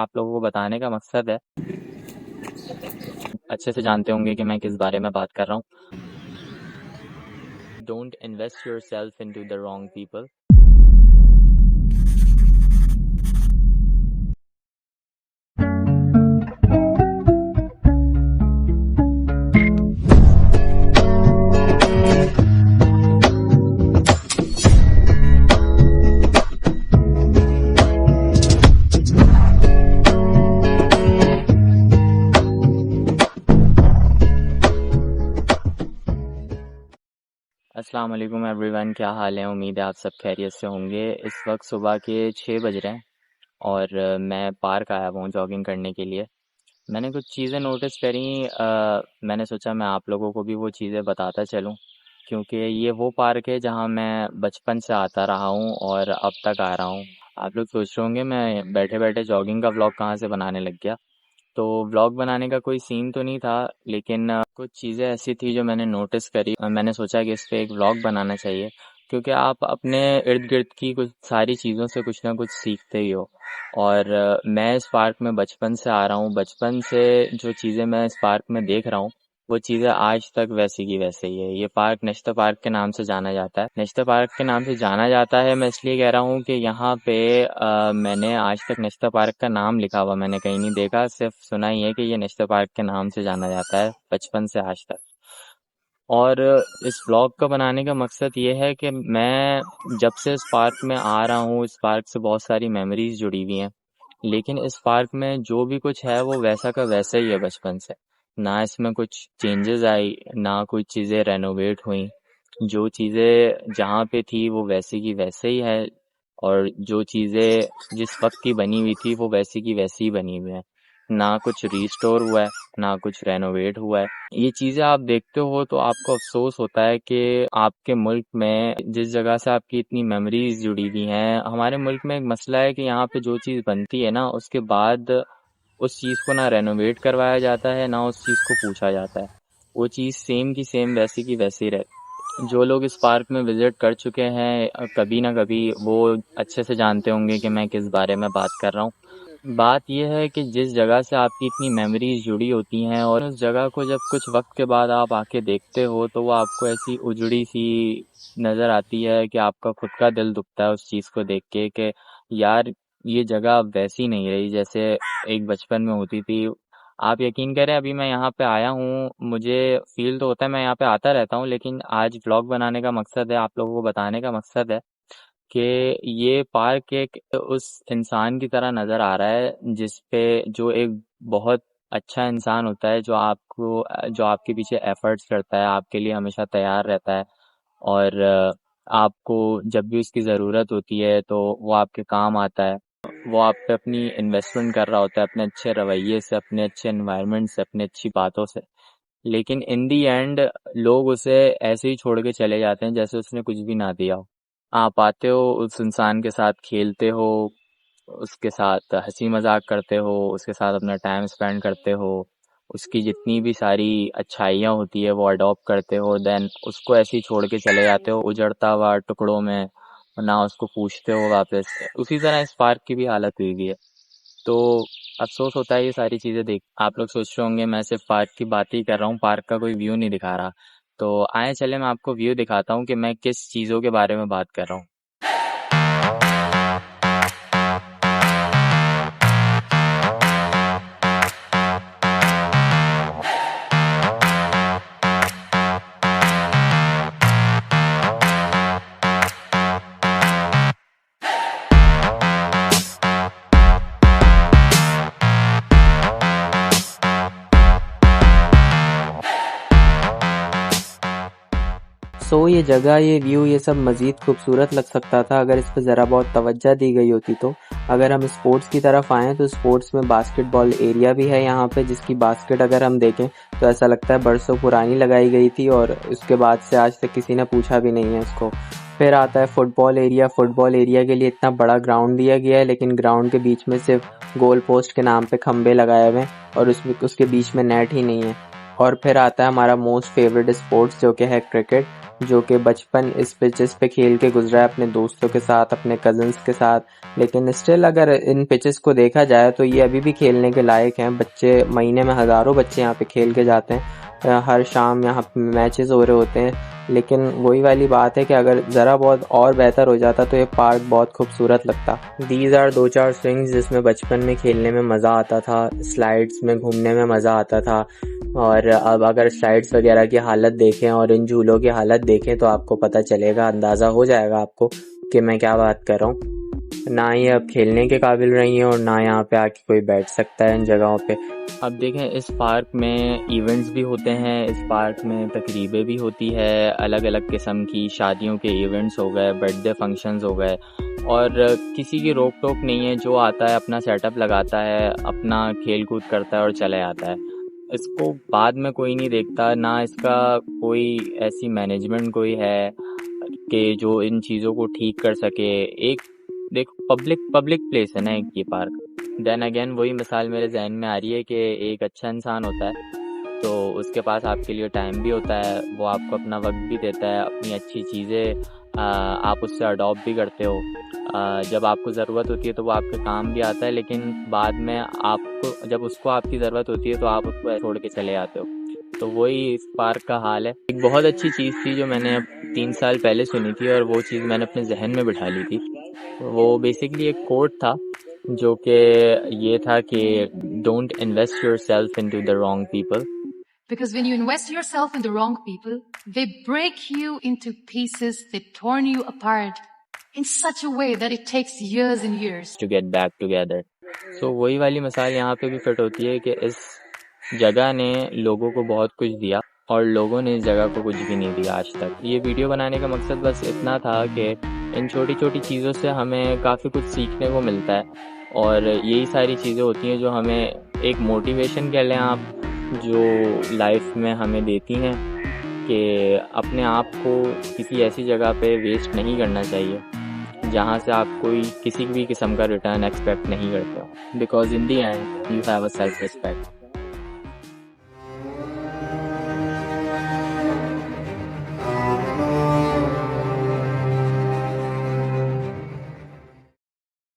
आप लोगों को बताने का मकसद है, अच्छे से जानते होंगे कि मैं किस बारे में बात कर रहा हूँ। Don't invest yourself into the wrong people. अस्सलाम वालेकुम एवरीवन, क्या हाल है? उम्मीद है आप सब खैरियत से होंगे। इस वक्त सुबह के 6 बज रहे हैं और मैं पार्क आया हुआ हूँ जॉगिंग करने के लिए। मैंने कुछ चीज़ें नोटिस करी। मैंने सोचा मैं आप लोगों को भी वो चीज़ें बताता चलूँ, क्योंकि ये वो पार्क है जहाँ मैं बचपन से आता रहा हूँ और अब तक आ रहा हूँ। आप लोग सोच रहे होंगे मैं बैठे बैठे जॉगिंग का व्लॉग कहाँ से बनाने लग गया। तो व्लॉग बनाने का कोई सीन तो नहीं था, लेकिन कुछ चीज़ें ऐसी थी जो मैंने नोटिस करी और मैंने सोचा कि इस पे एक व्लॉग बनाना चाहिए, क्योंकि आप अपने इर्द गिर्द की कुछ सारी चीज़ों से कुछ ना कुछ सीखते ही हो। और मैं इस पार्क में बचपन से आ रहा हूँ। बचपन से जो चीज़ें मैं इस पार्क में देख रहा हूँ वो चीज़ें आज तक वैसी की वैसे ही है। ये पार्क नश्ता पार्क के नाम से जाना जाता है। नश्ता पार्क के नाम से जाना जाता है, मैं इसलिए कह रहा हूँ कि यहाँ पे मैंने आज तक नश्ता पार्क का नाम लिखा हुआ मैंने कहीं नहीं देखा, सिर्फ सुना ही है कि ये नश्ता पार्क के नाम से जाना जाता है बचपन से आज तक। और इस व्लॉग का बनाने का मकसद ये है कि मैं जब से इस पार्क में आ रहा हूँ, इस पार्क से बहुत सारी मेमोरीज जुड़ी हुई हैं, लेकिन इस पार्क में जो भी कुछ है वो वैसा का वैसा ही है बचपन से। ना इसमें कुछ चेंजेस आई, ना कुछ चीज़ें रेनोवेट हुई। जो चीज़ें जहाँ पे थी वो वैसी की वैसे ही है, और जो चीज़ें जिस वक्त की बनी हुई थी वो वैसी की वैसी ही बनी हुई है। ना कुछ रीस्टोर हुआ है, ना कुछ रेनोवेट हुआ है। ये चीज़ें आप देखते हो तो आपको अफसोस होता है कि आपके मुल्क में जिस जगह से आपकी इतनी मेमोरीज जुड़ी हुई हैं, हमारे मुल्क में एक मसला है कि यहाँ पे जो चीज़ बनती है ना, उसके बाद उस चीज़ को ना रेनोवेट करवाया जाता है, ना उस चीज़ को पूछा जाता है। वो चीज़ सेम की सेम वैसी की वैसी रहती। जो लोग इस पार्क में विजिट कर चुके हैं कभी ना कभी, वो अच्छे से जानते होंगे कि मैं किस बारे में बात कर रहा हूँ। बात यह है कि जिस जगह से आपकी इतनी मेमोरीज जुड़ी होती हैं और उस जगह को जब कुछ वक्त के बाद आप आके देखते हो तो वो आपको ऐसी उजड़ी सी नज़र आती है कि आपका खुद का दिल दुखता है उस चीज़ को देख के कि यार ये जगह अब वैसी नहीं रही जैसे एक बचपन में होती थी। आप यकीन करें, अभी मैं यहाँ पे आया हूँ, मुझे फील तो होता है, मैं यहाँ पे आता रहता हूँ, लेकिन आज व्लॉग बनाने का मकसद है, आप लोगों को बताने का मकसद है कि ये पार्क एक उस इंसान की तरह नज़र आ रहा है जिस पे जो एक बहुत अच्छा इंसान होता है, जो आपके पीछे एफर्ट्स करता है, आपके लिए हमेशा तैयार रहता है, और आपको जब भी उसकी ज़रूरत होती है तो वो आपके काम आता है। वो आप पे अपनी इन्वेस्टमेंट कर रहा होता है अपने अच्छे रवैये से, अपने अच्छे एनवायरनमेंट से, अपनी अच्छी बातों से। लेकिन इन दी एंड लोग उसे ऐसे ही छोड़ के चले जाते हैं जैसे उसने कुछ भी ना दिया हो। आप आते हो, उस इंसान के साथ खेलते हो, उसके साथ हंसी मजाक करते हो, उसके साथ अपना टाइम स्पेंड करते हो, उसकी जितनी भी सारी अच्छाइयाँ होती है वो अडॉप्ट करते हो, देन उसको ऐसे ही छोड़ के चले जाते हो उजड़ता हुआ टुकड़ों में, ना उसको पूछते हो वापस। उसी तरह इस पार्क की भी हालत हुई हुई है। तो अफसोस होता है ये सारी चीज़ें देख। आप लोग सोच रहे होंगे मैं सिर्फ पार्क की बात ही कर रहा हूँ, पार्क का कोई व्यू नहीं दिखा रहा। तो आए चले मैं आपको व्यू दिखाता हूँ कि मैं किस चीज़ों के बारे में बात कर रहा हूँ। ये जगह, ये व्यू, ये सब मज़ीद खूबसूरत लग सकता था अगर इस पे ज़रा बहुत तवज्जो दी गई होती तो। अगर हम स्पोर्ट्स की तरफ आएँ तो स्पोर्ट्स में बास्केटबॉल एरिया भी है यहाँ पे, जिसकी बास्केट अगर हम देखें तो ऐसा लगता है बरसों पुरानी लगाई गई थी और उसके बाद से आज तक किसी ने पूछा भी नहीं है उसको। फिर आता है फुटबॉल एरिया। फुटबॉल एरिया के लिए इतना बड़ा ग्राउंड दिया गया है, लेकिन ग्राउंड के बीच में सिर्फ गोल पोस्ट के नाम पे खंबे लगाए हुए हैं और उसके बीच में नेट ही नहीं है। और फिर आता है हमारा मोस्ट फेवरेट स्पोर्ट्स जो कि है क्रिकेट। जो कि बचपन इस पिचेस पे खेल के गुजरा है अपने दोस्तों के साथ, अपने कज़न्स के साथ, लेकिन स्टिल अगर इन पिचेस को देखा जाए तो ये अभी भी खेलने के लायक हैं। बच्चे महीने में हज़ारों बच्चे यहाँ पे खेल के जाते हैं, हर शाम यहाँ मैचेस हो रहे होते हैं। लेकिन वही वाली बात है कि अगर ज़रा बहुत और बेहतर हो जाता तो ये पार्क बहुत खूबसूरत लगता। दीज आर 2-4 स्विंग्स जिसमें बचपन में खेलने में मज़ा आता था, स्लाइड्स में घूमने में मज़ा आता था। और अब अगर स्लाइड्स वगैरह की हालत देखें और इन झूलों की हालत देखें तो आपको पता चलेगा, अंदाज़ा हो जाएगा आपको कि मैं क्या बात कर रहा हूँ। ना ये अब खेलने के काबिल रही हैं और ना यहाँ पे आके कोई बैठ सकता है इन जगहों पे। अब देखें, इस पार्क में इवेंट्स भी होते हैं, इस पार्क में तकरीबें भी होती है, अलग अलग किस्म की शादियों के इवेंट्स हो गए, बर्थडे फंक्शंस हो गए, और किसी की रोक टोक नहीं है। जो आता है अपना सेटअप लगाता है, अपना खेल कूद करता है और चले आता है। इसको बाद में कोई नहीं देखता, ना इसका कोई ऐसी मैनेजमेंट कोई है कि जो इन चीज़ों को ठीक कर सके। एक देखो, पब्लिक प्लेस है ना एक ये पार्क। देन अगेन वही मिसाल मेरे जहन में आ रही है कि एक अच्छा इंसान होता है तो उसके पास आपके लिए टाइम भी होता है, वो आपको अपना वक्त भी देता है, अपनी अच्छी चीज़ें आप उससे अडॉप्ट भी करते हो। जब आपको ज़रूरत होती है तो वो आपके काम भी आता है, लेकिन बाद में आपको जब उसको आपकी ज़रूरत होती है तो आप उसको छोड़ के चले जाते हो। तो वही इस पार्क का हाल है। एक बहुत अच्छी चीज़ थी जो मैंने अब 3 साल पहले सुनी थी और वो चीज़ मैंने अपने जहन में बिठा ली थी। वो बेसिकली एक कोट था जो कि ये था कि don't invest yourself into the wrong people, because when you invest yourself in the wrong people, they break you into pieces, they torn you apart in such a way that it takes years and years to get back together. So वही वाली मिसाल यहाँ पे भी fit होती है कि इस जगह ने लोगों को बहुत कुछ दिया और लोगों ने इस जगह को कुछ भी नहीं दिया आज तक। ये वीडियो बनाने का मकसद बस इतना था कि इन छोटी छोटी चीज़ों से हमें काफ़ी कुछ सीखने को मिलता है, और यही सारी चीज़ें होती हैं जो हमें एक मोटिवेशन कह लें आप, जो लाइफ में हमें देती हैं कि अपने आप को किसी ऐसी जगह पे वेस्ट नहीं करना चाहिए जहाँ से आप कोई किसी भी किस्म का रिटर्न एक्सपेक्ट नहीं करते हो, because in the and you have a self respect.